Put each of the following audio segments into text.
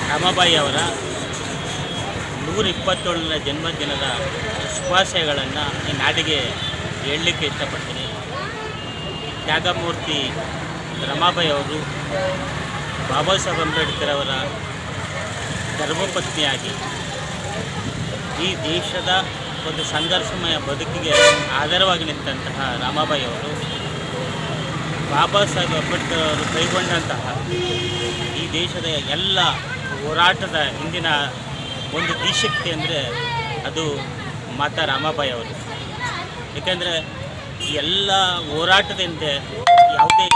ರಮಾಬಾಯಿ ಅವರ 127ನೇ ಜನ್ಮದಿನದ ಶುಭಾಶಯಗಳನ್ನು ಈ ನಾಡಿಗೆ ಹೇಳಲಿಕ್ಕೆ ಇಷ್ಟಪಡ್ತೀನಿ. ತ್ಯಾಗಮೂರ್ತಿ ರಮಾಬಾಯಿ ಅವರು ಬಾಬಾ ಸಾಹೇಬ್ ಅಂಬೇಡ್ಕರ್ ಅವರ ಧರ್ಮಪತ್ನಿಯಾಗಿ ಈ ದೇಶದ ಒಂದು ಸಂಘರ್ಷಮಯ ಬದುಕಿಗೆ ಆಧಾರವಾಗಿ ನಿಂತಹ ರಮಾಬಾಯಿ ಅವರು ಬಾಬಾ ಸಾಹೇಬ್ ಅಂಬೇಡ್ಕರ್ ಅವರು ಕೈಗೊಂಡಂತಹ ಈ ದೇಶದ ಎಲ್ಲ ಹೋರಾಟದ ಹಿಂದಿನ ಒಂದು ದಿಶಕ್ತಿ ಅಂದರೆ ಅದು ಮಾತಾ ರಮಾಬಾಯಿ ಅವರು. ಏಕೆಂದರೆ ಎಲ್ಲ ಹೋರಾಟದ ಹಿಂದೆ ಯಾವುದೇ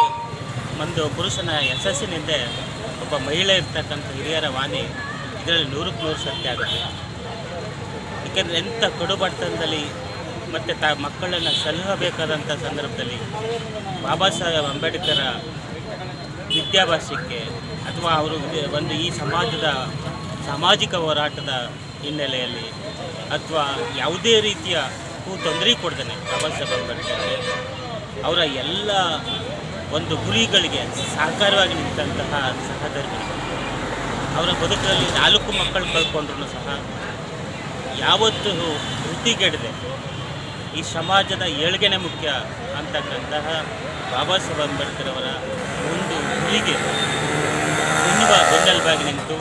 ಒಂದು ಪುರುಷನ ಯಶಸ್ಸಿನಿಂದ ಒಬ್ಬ ಮಹಿಳೆ ಇರ್ತಕ್ಕಂಥ ಹಿರಿಯರ ವಾಣಿ ಇದರಲ್ಲಿ 100ಕ್ಕೆ 100 ಸತ್ಯ ಆಗುತ್ತೆ. ಏಕೆಂದರೆ ಎಂಥ ಕಡುಬಡತನದಲ್ಲಿ ಮತ್ತು ಮಕ್ಕಳನ್ನು ಸಲಹಬೇಕಾದಂಥ ಸಂದರ್ಭದಲ್ಲಿ ಬಾಬಾ ಸಾಹೇಬ್ ಅಂಬೇಡ್ಕರ ವಿದ್ಯಾಭ್ಯಾಸಕ್ಕೆ ಅಥವಾ ಅವರು ಒಂದು ಈ ಸಮಾಜದ ಸಾಮಾಜಿಕ ಹೋರಾಟದ ಹಿನ್ನೆಲೆಯಲ್ಲಿ ಅಥವಾ ಯಾವುದೇ ರೀತಿಯ ತೊಂದರೆ ಕೊಡ್ತಾನೆ ಬಾಬಾ ಸಾಹೇಬ್ ಅಂಬೇಡ್ಕರ್ಗೆ ಅವರ ಎಲ್ಲ ಒಂದು ಗುರಿಗಳಿಗೆ ಸಹಕಾರವಾಗಿ ನಿಂತಹ ಸಹಧರ್ಮಿಗಳು. ಅವರ ಬದುಕಲ್ಲಿ 4 ಮಕ್ಕಳು ಕಳ್ಕೊಂಡ್ರೂ ಸಹ ಯಾವತ್ತೂ ವೃತ್ತಿಗೆಡದೆ ಈ ಸಮಾಜದ ಏಳ್ಗೆನೆ ಮುಖ್ಯ ಅಂತಕ್ಕಂತಹ ಬಾಬಾ ಸಾಹೇಬ್ ಅಂಬೇಡ್ಕರ್ ಅವರ ಒಂದು ಗುರಿಗೆ ಬೆನ್ನೆಲುಬಾಗಿ ನಿಂತು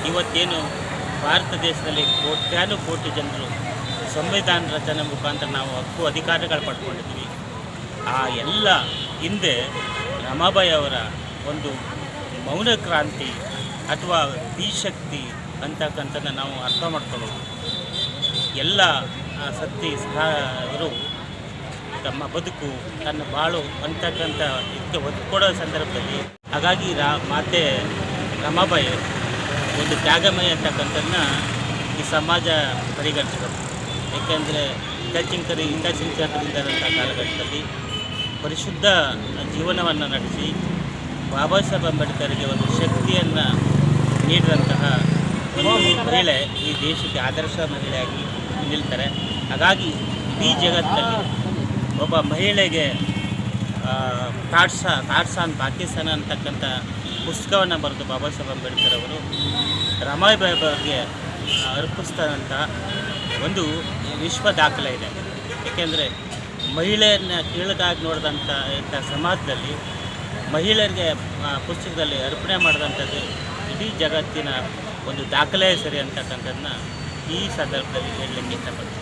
ಇವತ್ತೇನು ಭಾರತ ದೇಶದಲ್ಲಿ ಕೋಟ್ಯಾನುಕೋಟಿ ಜನರು ಸಂವಿಧಾನ ರಚನೆ ಮುಖಾಂತರ ನಾವು ಹಕ್ಕು ಅಧಿಕಾರಗಳು ಪಡ್ಕೊಂಡಿದ್ದೀವಿ. ಆ ಎಲ್ಲ ಹಿಂದೆ ರಮಾಬಾಯಿ ಅವರ ಒಂದು ಮೌನ ಕ್ರಾಂತಿ ಅಥವಾ ಶಕ್ತಿ ಅಂತಕ್ಕಂಥದ್ದನ್ನು ನಾವು ಅರ್ಥ ಮಾಡ್ಕೊಳ್ಳೋದು. ಎಲ್ಲ ಸತ್ತಿ ಸಹ ಅವರು ತಮ್ಮ ಬದುಕು ತನ್ನ ಬಾಳು ಅಂತಕ್ಕಂಥ ಇದಕ್ಕೆ ಒತ್ತು ಕೊಡೋ ಸಂದರ್ಭದಲ್ಲಿ ಹಾಗಾಗಿ ಮಾತೆ ರಮಾಬಾಯಿ ಒಂದು ತ್ಯಾಗಮಯ ಅಂತಕ್ಕಂಥದ್ದನ್ನ ಈ ಸಮಾಜ ಪರಿಗಣಿಸಬೇಕು. ಏಕೆಂದರೆ ಹಿತಚಿಂತಕರಿದ್ದಂಥ ಕಾಲಘಟ್ಟದಲ್ಲಿ ಪರಿಶುದ್ಧ ಜೀವನವನ್ನು ನಡೆಸಿ ಬಾಬಾ ಸಾಹೇಬ್ ಅಂಬೇಡ್ಕರ್ಗೆ ಒಂದು ಶಕ್ತಿಯನ್ನು ನೀಡಿದಂತಹ ಒಂದು ಮಹಿಳೆ ಈ ದೇಶಕ್ಕೆ ಆದರ್ಶ ಮಹಿಳೆಯಾಗಿ ನಿಲ್ತಾರೆ. ಹಾಗಾಗಿ ಇಡೀ ಜಗತ್ತಲ್ಲಿ ಒಬ್ಬ ಮಹಿಳೆಗೆ ಥಾಟ್ಸ್ ಪಾಕಿಸ್ತಾನ ಅಂತಕ್ಕಂಥ ಪುಸ್ತಕವನ್ನು ಬರೆದು ಬಾಬಾ ಸಾಹೇಬ್ ಅಂಬೇಡ್ಕರ್ ಅವರು ರಮಾಬಾಯಿ ಅವರಿಗೆ ಅರ್ಪಿಸ್ತಂಥ ಒಂದು ವಿಶ್ವ ದಾಖಲೆ ಇದೆ. ಏಕೆಂದರೆ ಮಹಿಳೆಯನ್ನ ಕೀಳಗಾಗಿ ನೋಡಿದಂಥ ಸಮಾಜದಲ್ಲಿ ಮಹಿಳೆಯರಿಗೆ ಪುಸ್ತಕದಲ್ಲಿ ಅರ್ಪಣೆ ಮಾಡಿದಂಥದ್ದು ಇಡೀ ಜಗತ್ತಿನ ಒಂದು ದಾಖಲೆ ಸರಿ ಅಂತಕ್ಕಂಥದ್ದನ್ನ ಈ ಸಂದರ್ಭದಲ್ಲಿ ಹೇಳಲಿಕ್ಕೆ ಇಷ್ಟಪಡ್ತೀನಿ.